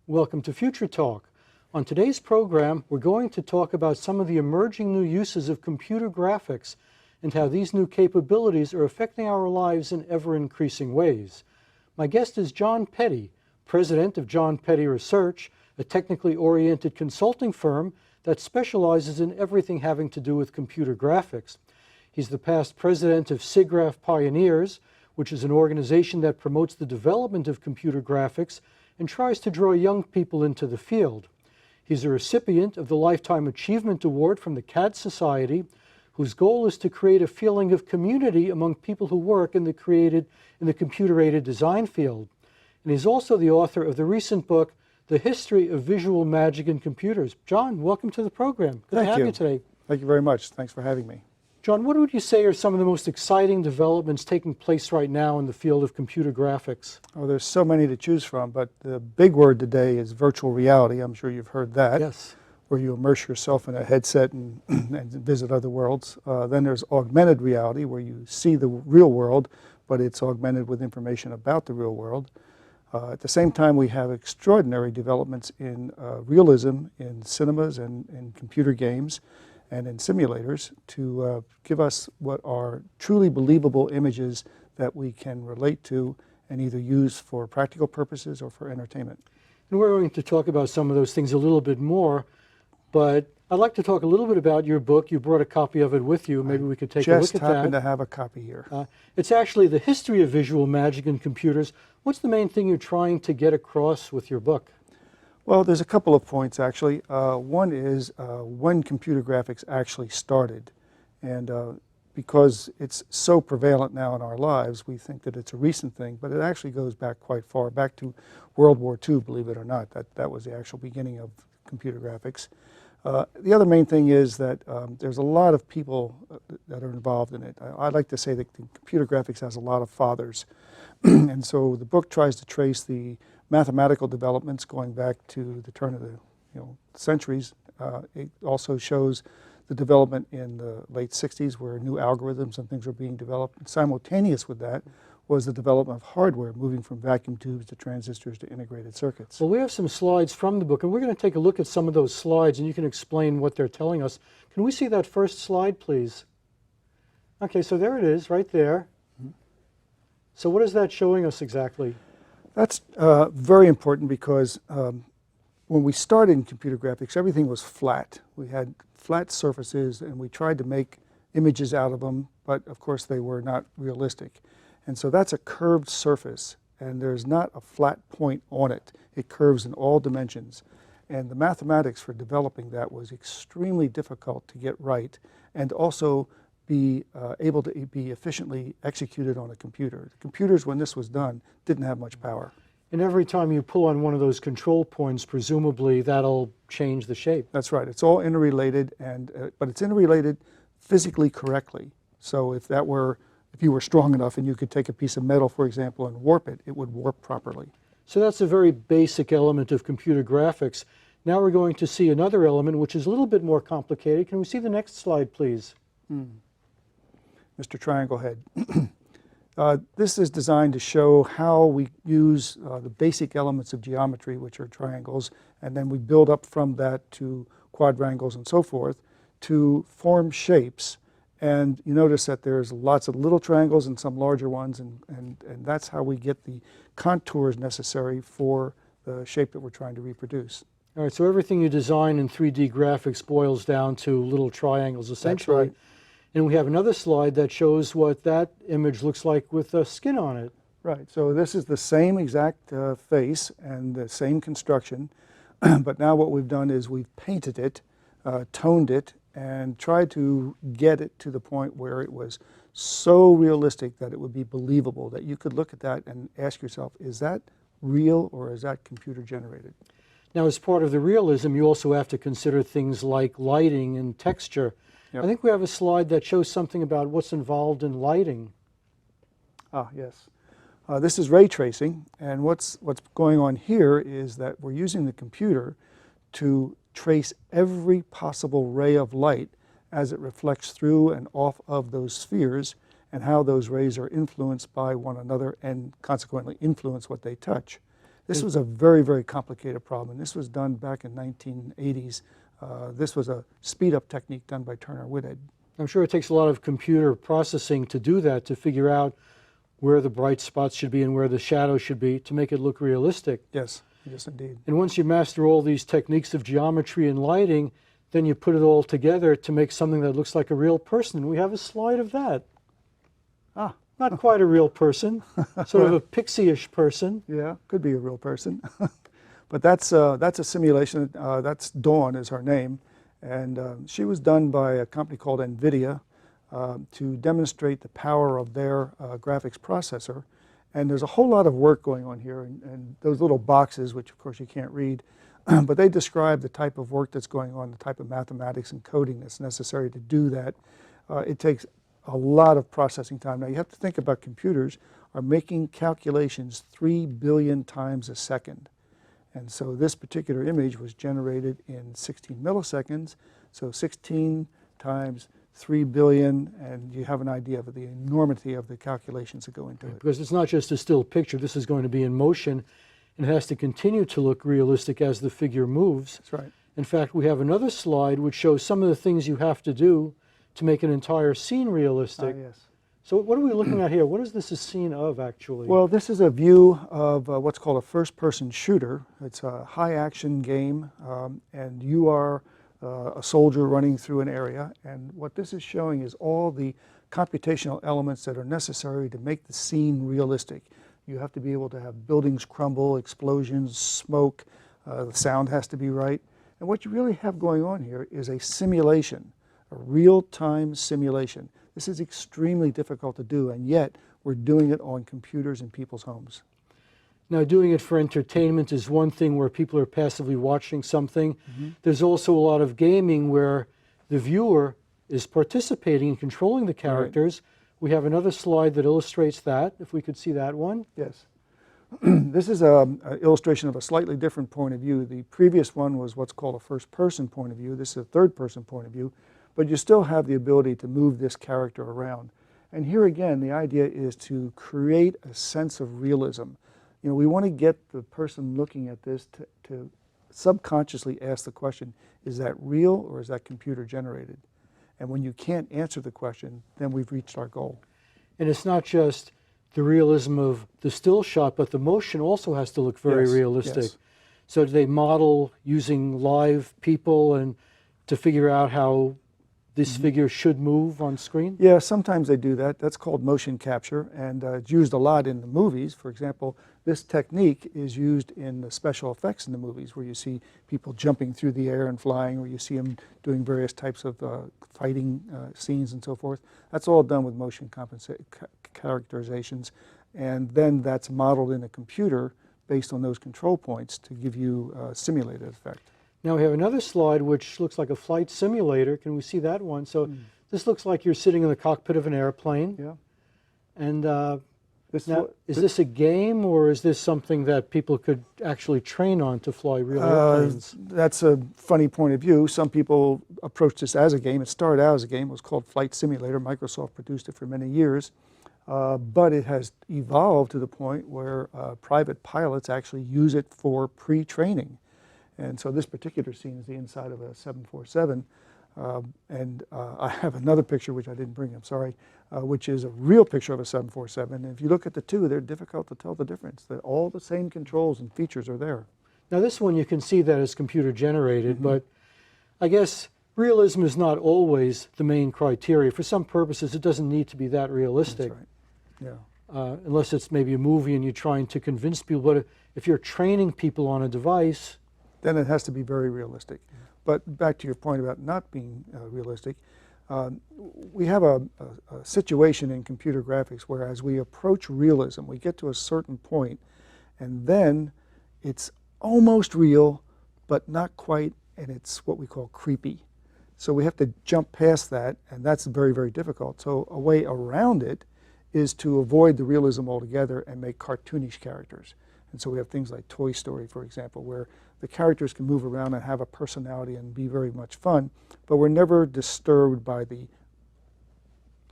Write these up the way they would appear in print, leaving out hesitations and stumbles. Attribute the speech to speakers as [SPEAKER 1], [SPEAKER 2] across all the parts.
[SPEAKER 1] Welcome to Future Talk. On today's program, we're going to talk about some of the emerging new uses of computer graphics and how these new capabilities are affecting our lives in ever-increasing ways. My guest is Jon Peddie, president of Jon Peddie Research, a technically oriented consulting firm that specializes in everything having to do with computer graphics. He's the past president of SIGGRAPH Pioneers, which is an organization that promotes the development of computer graphics and tries to draw young people into the field. He's a recipient of the Lifetime Achievement Award from the CAD Society, whose goal is to create a feeling of community among people who work in the computer-aided design field. And he's also the author of the recent book, The History of Visual Magic in Computers. Jon, welcome to the program. Good to have you today.
[SPEAKER 2] Thank you very much. Thanks for having me.
[SPEAKER 1] Jon, what would you say are some of the most exciting developments taking place right now in the field of computer graphics?
[SPEAKER 2] Oh, there's so many to choose from, but the big word today is virtual reality. I'm sure you've heard that.
[SPEAKER 1] Yes.
[SPEAKER 2] Where you immerse yourself in a headset and visit other worlds. Then there's augmented reality, where you see the real world, but it's augmented with information about the real world. At the same time, we have extraordinary developments in realism in cinemas and in computer games and in simulators to give us what are truly believable images that we can relate to and either use for practical purposes or for entertainment.
[SPEAKER 1] And we're going to talk about some of those things a little bit more, but I'd like to talk a little bit about your book. You brought a copy of it with you. Maybe we could take a look at that.
[SPEAKER 2] Just happen to have a copy here.
[SPEAKER 1] It's actually The History of Visual Magic in Computers. What's the main thing you're trying to get across with your book?
[SPEAKER 2] Well, there's a couple of points, actually. One is when computer graphics actually started. And because it's so prevalent now in our lives, we think that it's a recent thing, but it actually goes back quite far, back to World War II, believe it or not. That was the actual beginning of computer graphics. The other main thing is that there's a lot of people that are involved in it. I'd like to say that computer graphics has a lot of fathers. And so the book tries to trace the mathematical developments going back to the turn of the centuries. It also shows the development in the late 60s where new algorithms and things were being developed. And simultaneous with that was the development of hardware, moving from vacuum tubes to transistors to integrated circuits.
[SPEAKER 1] Well, we have some slides from the book, and we're going to take a look at some of those slides, and you can explain what they're telling us. Can we see that first slide, please? Okay, so there it is, right there. So what is that showing us exactly?
[SPEAKER 2] That's very important because when we started in computer graphics, everything was flat. We had flat surfaces, and we tried to make images out of them, but of course they were not realistic. And so that's a curved surface, and there's not a flat point on it. It curves in all dimensions. And the mathematics for developing that was extremely difficult to get right, and also be able to be efficiently executed on a computer. The computers, when this was done, didn't have much power.
[SPEAKER 1] And every time you pull on one of those control points, presumably that'll change the shape.
[SPEAKER 2] That's right. It's all interrelated, but it's interrelated physically correctly. So if you were strong enough and you could take a piece of metal, for example, and warp it, it would warp properly.
[SPEAKER 1] So that's a very basic element of computer graphics. Now we're going to see another element which is a little bit more complicated. Can we see the next slide, please?
[SPEAKER 2] Mr. Triangle Head. This is designed to show how we use the basic elements of geometry, which are triangles, and then we build up from that to quadrangles and so forth to form shapes. And you notice that there's lots of little triangles and some larger ones, and that's how we get the contours necessary for the shape that we're trying to reproduce.
[SPEAKER 1] All right, so everything you design in 3D graphics boils down to little triangles, essentially.
[SPEAKER 2] That's right.
[SPEAKER 1] And we have another slide that shows what that image looks like with skin on it.
[SPEAKER 2] Right, so this is the same exact face and the same construction, but now what we've done is we've painted it, toned it, and tried to get it to the point where it was so realistic that it would be believable, that you could look at that and ask yourself, is that real or is that computer generated?
[SPEAKER 1] Now, as part of the realism, you also have to consider things like lighting and texture. Yep. I think we have a slide that shows something about what's involved in lighting.
[SPEAKER 2] Ah, yes. This is ray tracing, and what's going on here is that we're using the computer to trace every possible ray of light as it reflects through and off of those spheres, and how those rays are influenced by one another and consequently influence what they touch. This was a very, very complicated problem. This was done back in 1980s. This was a speed-up technique done by Turner Whitted.
[SPEAKER 1] I'm sure it takes a lot of computer processing to do that, to figure out where the bright spots should be and where the shadows should be to make it look realistic.
[SPEAKER 2] Yes, yes indeed.
[SPEAKER 1] And once you master all these techniques of geometry and lighting, then you put it all together to make something that looks like a real person. We have a slide of that.
[SPEAKER 2] Ah.
[SPEAKER 1] Not quite a real person, sort of a pixie-ish person.
[SPEAKER 2] Yeah, could be a real person. But that's a simulation. That's Dawn is her name. And she was done by a company called NVIDIA to demonstrate the power of their graphics processor. And there's a whole lot of work going on here. And those little boxes, which of course you can't read, but they describe the type of work that's going on, the type of mathematics and coding that's necessary to do that. It takes a lot of processing time. Now you have to think about computers are making calculations 3 billion times a second. And so this particular image was generated in 16 milliseconds. So 16 times 3 billion, and you have an idea of the enormity of the calculations that go into it.
[SPEAKER 1] Because it's not just a still picture. This is going to be in motion, and it has to continue to look realistic as the figure moves.
[SPEAKER 2] That's right.
[SPEAKER 1] In fact, we have another slide which shows some of the things you have to do to make an entire scene realistic.
[SPEAKER 2] Yes.
[SPEAKER 1] So what are we looking at here? What is this a scene of, actually?
[SPEAKER 2] Well, this is a view of what's called a first-person shooter. It's a high-action game, and you are a soldier running through an area. And what this is showing is all the computational elements that are necessary to make the scene realistic. You have to be able to have buildings crumble, explosions, smoke. The sound has to be right. And what you really have going on here is a simulation, a real-time simulation. This is extremely difficult to do, and yet we're doing it on computers in people's homes.
[SPEAKER 1] Now, doing it for entertainment is one thing where people are passively watching something. There's also a lot of gaming where the viewer is participating and controlling the characters. Right. We have another slide that illustrates that, if we could see that one.
[SPEAKER 2] Yes. This is an illustration of a slightly different point of view. The previous one was what's called a first-person point of view. This is a third-person point of view. But you still have the ability to move this character around. And here again, the idea is to create a sense of realism. You know, we want to get the person looking at this to subconsciously ask the question, is that real or is that computer generated? And when you can't answer the question, then we've reached our goal.
[SPEAKER 1] And it's not just the realism of the still shot, but the motion also has to look very realistic.
[SPEAKER 2] Yes.
[SPEAKER 1] So do they model using live people and to figure out how this figure should move on screen?
[SPEAKER 2] Yeah, sometimes they do that. That's called motion capture, and it's used a lot in the movies. For example, this technique is used in the special effects in the movies, where you see people jumping through the air and flying, or you see them doing various types of fighting scenes and so forth. That's all done with motion characterizations, and then that's modeled in a computer based on those control points to give you a simulated effect.
[SPEAKER 1] Now we have another slide which looks like a flight simulator. Can we see that one? So this looks like you're sitting in the cockpit of an airplane.
[SPEAKER 2] Yeah.
[SPEAKER 1] And now, is this a game, or is this something that people could actually train on to fly real airplanes?
[SPEAKER 2] That's a funny point of view. Some people approach this as a game. It started out as a game. It was called Flight Simulator. Microsoft produced it for many years. But it has evolved to the point where private pilots actually use it for pre-training. And so this particular scene is the inside of a 747. I have another picture, which I didn't bring, I'm sorry, which is a real picture of a 747. And if you look at the two, they're difficult to tell the difference. That all the same controls and features are there.
[SPEAKER 1] Now this one, you can see that it's computer generated, but I guess realism is not always the main criteria. For some purposes, it doesn't need to be that realistic.
[SPEAKER 2] That's right. Yeah.
[SPEAKER 1] Unless it's maybe a movie and you're trying to convince people. But if you're training people on a device,
[SPEAKER 2] then it has to be very realistic. But back to your point about not being realistic, we have a situation in computer graphics where as we approach realism, we get to a certain point, and then it's almost real, but not quite, and it's what we call creepy. So we have to jump past that, and that's very, very difficult. So a way around it is to avoid the realism altogether and make cartoonish characters. And so we have things like Toy Story, for example, where the characters can move around and have a personality and be very much fun, but we're never disturbed by the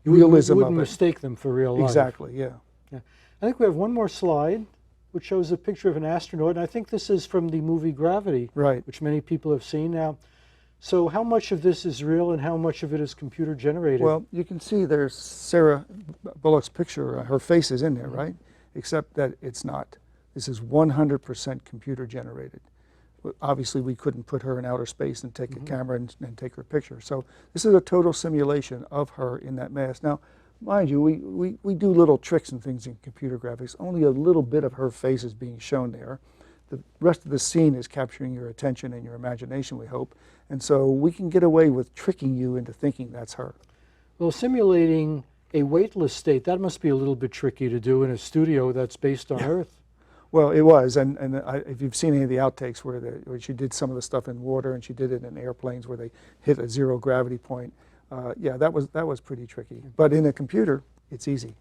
[SPEAKER 2] realism of it.
[SPEAKER 1] You wouldn't mistake them for real life.
[SPEAKER 2] Exactly, yeah.
[SPEAKER 1] I think we have one more slide. which shows a picture of an astronaut. And I think this is from the movie Gravity,
[SPEAKER 2] Right.
[SPEAKER 1] which many people have seen now. So how much of this is real and how much of it is computer generated?
[SPEAKER 2] Well, you can see there's Sarah Bullock's picture. Her face is in there, right? Except that it's not. This is 100% computer generated. Obviously, we couldn't put her in outer space and take a camera and take her picture. So this is a total simulation of her in that mask. Now, mind you, we do little tricks and things in computer graphics. Only a little bit of her face is being shown there. The rest of the scene is capturing your attention and your imagination, we hope. And so we can get away with tricking you into thinking that's her.
[SPEAKER 1] Well, simulating a weightless state, that must be a little bit tricky to do in a studio that's based on Earth.
[SPEAKER 2] Well, it was, and if you've seen any of the outtakes where she did some of the stuff in water and she did it in airplanes where they hit a zero gravity point, yeah, that was pretty tricky. But in a computer, it's easy.